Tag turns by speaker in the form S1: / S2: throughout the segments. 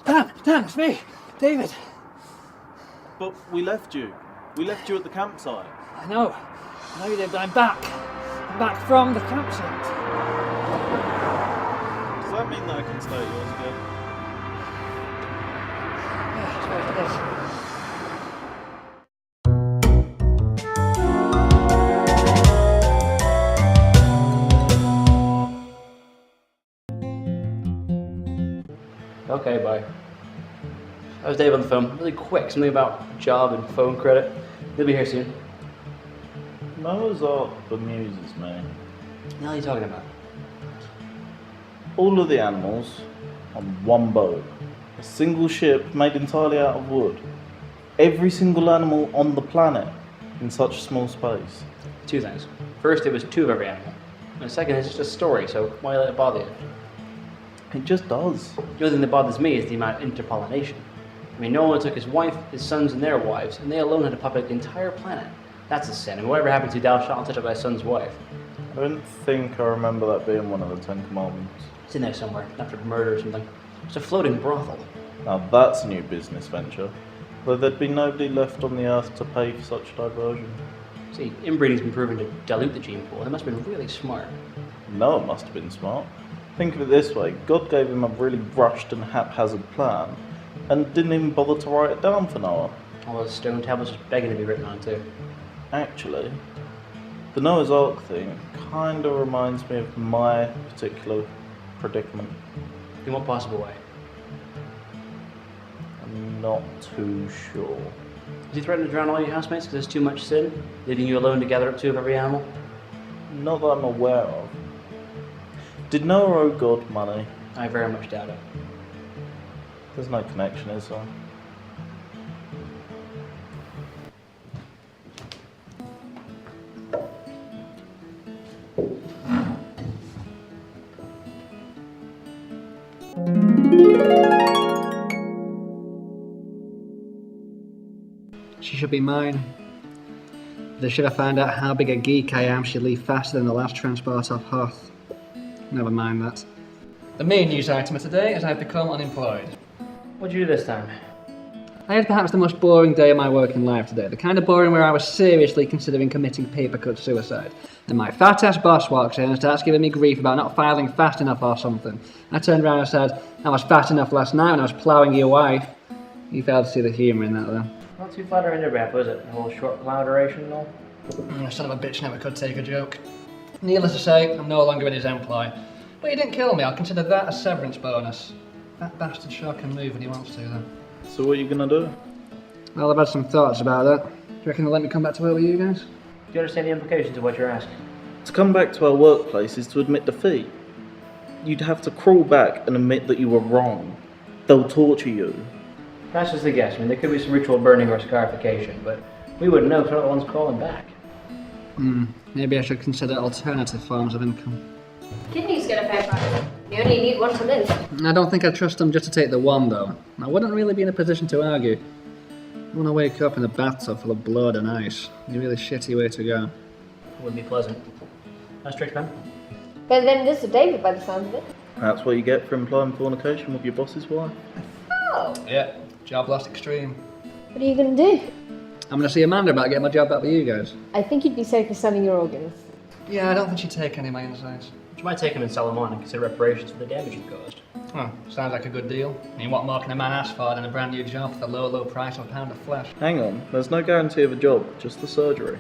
S1: Dan, it's me, David.
S2: But we left you. We left you at the campsite.
S1: I know you did, but I'm back. I'm back from the campsite.
S2: Does that mean that I can stay at yours again?
S1: Yeah, I suppose it is.
S3: Okay, bye. I was Dave on the phone. Really quick, something about job and phone credit. He'll be here soon.
S2: Noah's Ark bemuses me.
S3: What are you talking about?
S2: All of the animals on one boat. A single ship made entirely out of wood. Every single animal on the planet in such a small space.
S3: Two things. First, it was two of every animal. And second, it's just a story, so why let it bother you?
S2: It just does.
S3: The only thing that bothers me is the amount of interpollination. I mean, Noah took his wife, his sons, and their wives, and they alone had to populate the entire planet. That's a sin, and whatever happened to thou shalt not touch thy son's wife?
S2: I don't think I remember that being one of the 10 Commandments.
S3: It's in there somewhere, after murder or something. It's a floating brothel.
S2: Now that's a new business venture. Though there'd be nobody left on the earth to pay for such diversion.
S3: See, inbreeding's been proven to dilute the gene pool. They must have been really smart.
S2: Noah must have been smart. Think of it this way, God gave him a really rushed and haphazard plan, and didn't even bother to write it down for Noah.
S3: All those stone tablets just begging to be written on too.
S2: Actually, the Noah's Ark thing kinda reminds me of my particular predicament.
S3: In what possible way?
S2: I'm not too sure.
S3: Is he threatening to drown all your housemates because there's too much sin? Leaving you alone to gather up two of every animal?
S2: Not that I'm aware of. Did Noah owe God money?
S3: I very much doubt it.
S2: There's no connection, is there?
S1: She should be mine. If I should have found out how big a geek I am, she'd leave faster than the last transport off Hoth. Never mind that. The main news item of today is I've become unemployed.
S3: What'd you do this time?
S1: I had perhaps the most boring day of my working life today. The kind of boring where I was seriously considering committing paper-cut suicide. And my fat-ass boss walks in and starts giving me grief about not filing fast enough or something. I turned around and said, I was fat enough last night when I was ploughing your wife. You failed to see the humour in that though.
S3: Not too flattering your behalf, was it? The whole short plow duration and all?
S1: Son of a bitch never could take a joke. Needless to say, I'm no longer in his employ. But he didn't kill me, I'll consider that a severance bonus. That bastard sure can move when he wants to though.
S2: So what are you gonna do?
S1: Well, I've had some thoughts about that. Do you reckon they'll let me come back to work with you guys?
S3: Do you understand the implications of what you're asking?
S2: To come back to our workplace is to admit defeat. You'd have to crawl back and admit that you were wrong. They'll torture you.
S3: That's just a guess. I mean, there could be some ritual burning or scarification, but we wouldn't know if the one's calling back.
S1: Maybe I should consider alternative forms of income.
S4: Kidneys get a fair price. You only need one to live.
S1: I don't think I'd trust them just to take the one, though. I wouldn't really be in a position to argue. I want to wake up in a bathtub full of blood and ice. It's a really shitty way to go.
S3: Wouldn't be pleasant. Nice trick, man.
S4: But then this is David by the sound of it.
S2: That's what you get for implying fornication with your boss's wife.
S4: Oh.
S1: Yeah, job lost extreme.
S4: What are you going to do?
S1: I'm going to see Amanda about getting my job back with you guys.
S4: I think you'd be safer selling your organs.
S1: Yeah, I don't think she'd take any of my insights.
S3: But you might take him and sell him on and consider reparations for the damage you've caused.
S1: Oh, sounds like a good deal. I mean, what more can a man ask for than a brand new job for the low price of a pound of flesh?
S2: Hang on, there's no guarantee of a job, just the surgery.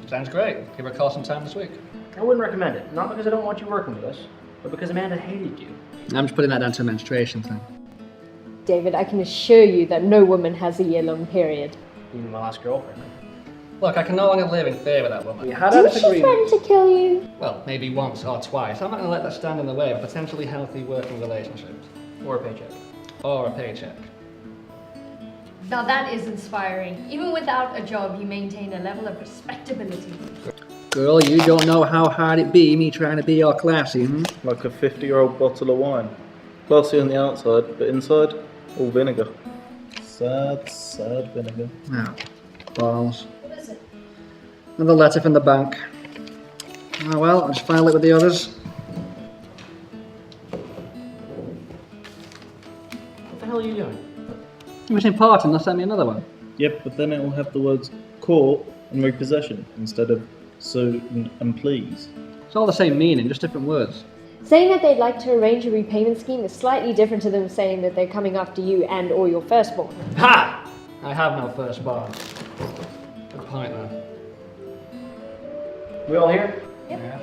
S1: Sounds great. Give her a call sometime this week.
S3: I wouldn't recommend it. Not because I don't want you working with us, but because Amanda hated you.
S1: I'm just putting that down to a menstruation thing.
S4: David, I can assure you that no woman has a year-long period.
S3: Even my last girlfriend.
S1: Look, I can no longer live in fear of that woman.
S3: We had
S4: Did
S3: a
S4: she
S3: disagreement.
S4: threaten to kill you?
S1: Well, maybe once or twice. I'm not going to let that stand in the way of a potentially healthy working relationship.
S3: Or a paycheck.
S1: Or a paycheck.
S5: Now that is inspiring. Even without a job, you maintain a level of respectability.
S1: Girl, you don't know how hard it be me trying to be all classy,
S2: Like a 50-year-old bottle of wine. Classy on the outside, but inside, all vinegar. Sad, sad vinegar.
S1: Oh, balls.
S5: What is it?
S1: Another letter from the bank. Oh well, I'll just file it with the others.
S3: What the hell hell are you doing?
S1: It was important, they'll send me another one.
S2: Yep, but then it will have the words court and repossession instead of so and please.
S1: It's all the same meaning, just different words.
S4: Saying that they'd like to arrange a repayment scheme is slightly different to them saying that they're coming after you and or your firstborn.
S1: Ha! I have no firstborn. Good point then.
S3: We all here?
S1: Yeah.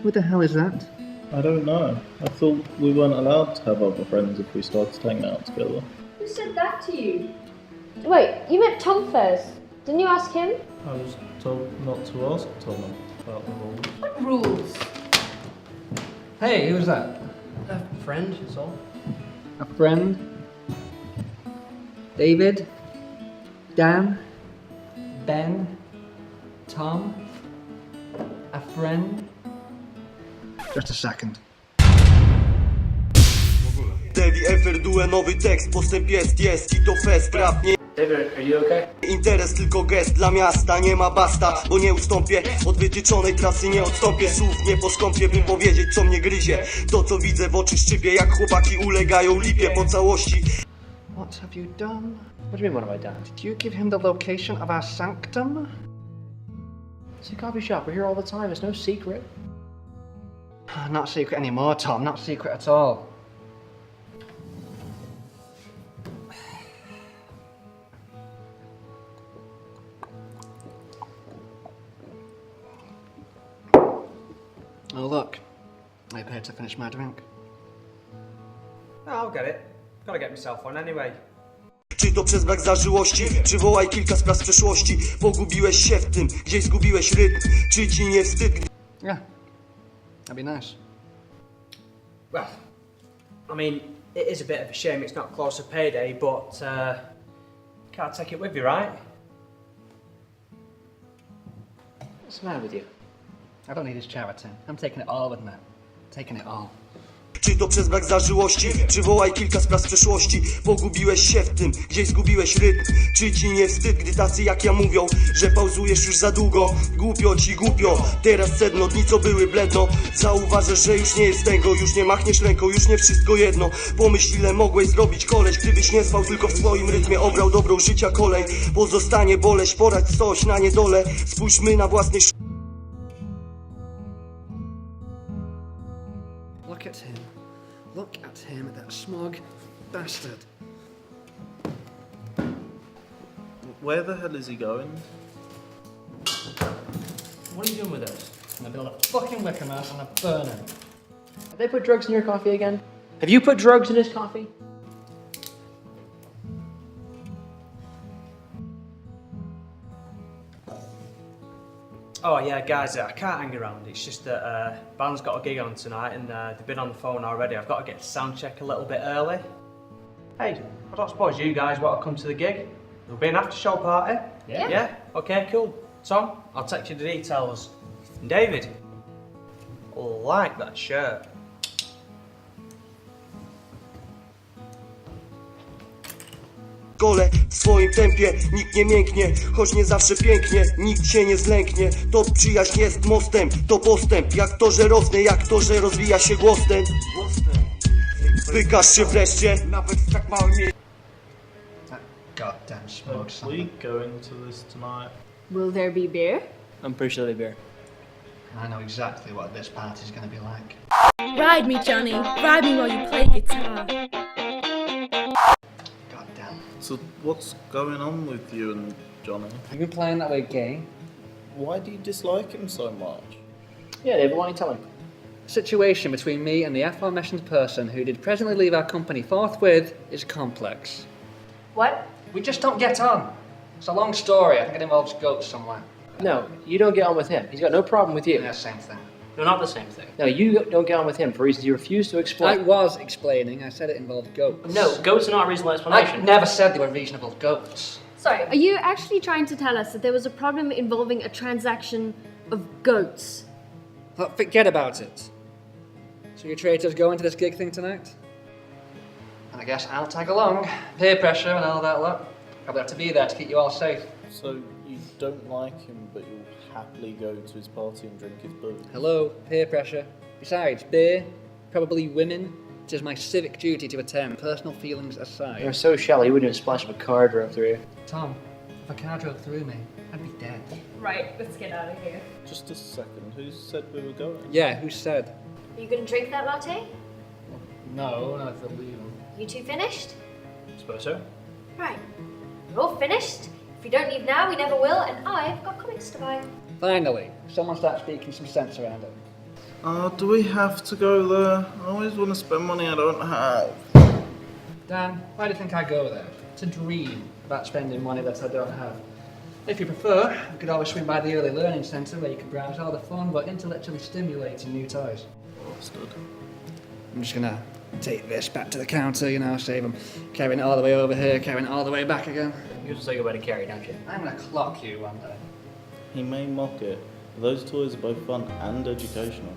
S1: What the hell is that?
S2: I don't know. I thought we weren't allowed to have other friends if we started hanging out together.
S5: Who said that to you?
S4: Wait, you met Tom first. Didn't you ask him?
S2: I was told not to ask Tom about the rules.
S5: What rules?
S1: Hey, who's that?
S3: A friend, that's all.
S1: A friend? David? Dan? Ben? Tom? A friend? Just a second.
S6: Devi Everdue nowy tekst, postęp jest i to fest, rap nie
S3: David, are you okay?
S6: interes, tylko gest dla miasta, nie ma basta, bo nie ustąpię, od wytyczonej trasy nie odstąpię, słów nie poskąpię, by powiedzieć co mnie gryzie, to co widzę w oczy szczypie, jak chłopaki ulegają lipie po całości.
S1: What have you done?
S3: What do you mean, what have I done?
S1: Did you give him the location of our sanctum?
S3: It's a coffee shop. We're here all the time. It's no secret.
S1: Not secret anymore, Tom. Not secret at all. Oh, look. I appear to finish my drink.
S7: Oh, I'll get it. Gotta get myself on anyway.
S6: Czy to przez brak zażyłości? Przywołaj kilka spraw z przeszłości. Pogubiłeś się w tym, gdzieś zgubiłeś rytm. Czy ci nie wstyd?
S1: Yeah. That'd be nice.
S7: Well, I mean, it is a bit of a shame it's not close to payday, but can't take it with you, right?
S3: What's the matter with you?
S1: I don't need his charity. I'm taking it all with me. Taking it all.
S6: Czy to przez brak zażyłości? Przywołaj kilka spraw z przeszłości. Pogubiłeś się w tym, gdzieś zgubiłeś rytm. Czy ci nie wstyd, gdy tacy jak ja mówią, że pauzujesz już za długo? Głupio ci głupio, teraz sedno, dni co były bledno. Zauważasz, że już nie jest tego, już nie machniesz ręką, już nie wszystko jedno. Pomyśl ile mogłeś zrobić koleś, gdybyś nie spał tylko w swoim rytmie. Obrał dobrą życia kolej, pozostanie boleść, poradź coś na niedole. Spójrzmy na własnej
S1: Look at him. Look at him, that smug bastard.
S2: Where the hell is he going?
S3: What are you doing with this?
S1: I'm gonna build a fucking wicker house and I burn him.
S3: Have they put drugs in your coffee again? Have you put drugs in his coffee?
S7: Oh yeah, guys, I can't hang around. It's just that band's got a gig on tonight and they've been on the phone already. I've got to get to sound check a little bit early. Hey, I don't suppose you guys want to come to the gig? There'll be an after show party.
S5: Yeah.
S7: Yeah? Okay, cool. Tom, I'll text you the details. And David, I like that shirt.
S6: kole w swoim tempie, nikt nie mięknie, choć nie zawsze pięknie, nikt się nie zlęknie. To przyjaźń jest mostem, to postęp, jak to, że rosnę, jak to, że rozwija się głos ten. Wykaż się wreszcie, nawet w tak małym miejscu.
S1: Goddamn smug
S2: Are
S1: son.
S2: we going to this tonight?
S4: Will there be beer?
S3: I'm pretty sure they beer.
S1: I know exactly what this party's gonna be like.
S8: Ride me, Johnny. Ride me while you play guitar.
S1: Goddamn.
S2: So what's going on with you and Johnny?
S1: Have you been playing that way gay?
S2: Why do you dislike him so much?
S3: Yeah, David, why don't you tell me?
S1: The situation between me and the aforementioned person who did presently leave our company forthwith is complex.
S5: What?
S1: We just don't get on. It's a long story. I think it involves goats somewhere.
S3: No, you don't get on with him. He's got no problem with you.
S1: Yeah, same thing.
S3: No, not the same thing. No, you don't get on with him for reasons you refuse to
S1: I
S3: explain.
S1: was explaining. I said it involved goats.
S3: No, goats are not a reasonable
S1: I
S3: explanation.
S1: never said they were reasonable goats.
S4: Sorry, are you actually trying to tell us that there was a problem involving a transaction of goats?
S1: But forget about it. So you traitors go into this gig thing tonight? And I guess I'll tag along. Peer pressure and all that lot. Probably have to be there to keep you all safe.
S2: So you don't like him, but you'll happily go to his party and drink his booze?
S1: Hello, peer pressure. Besides, beer, probably women. It is my civic duty to attend, personal feelings aside.
S3: You're so shallow, you wouldn't even splash if a car drove through you.
S1: Tom, if a car drove through me, I'd be dead.
S5: Right, let's get out of here.
S2: Just a second, who said we were going?
S1: Yeah, who said?
S4: Are you gonna drink that latte?
S1: No, not if they're leaving.
S4: You two finished?
S3: Suppose so.
S4: Right. We're all finished. If we don't leave now, we never will, and I've got comics to buy.
S1: Finally, someone starts speaking some sense around it.
S2: Do we have to go there? I always want to spend money I don't have.
S1: Dan, why do you think I go there? To dream about spending money that I don't have. If you prefer, we could always swing by the early learning centre where you can browse all the fun but intellectually stimulating new toys.
S2: Understood.
S1: I'm just gonna take this back to the counter, save them carrying it all the way over here, carrying it all the way back again.
S3: You just like a way to carry, don't you?
S1: I'm gonna clock you one day.
S2: He may mock it, but those toys are both fun and educational.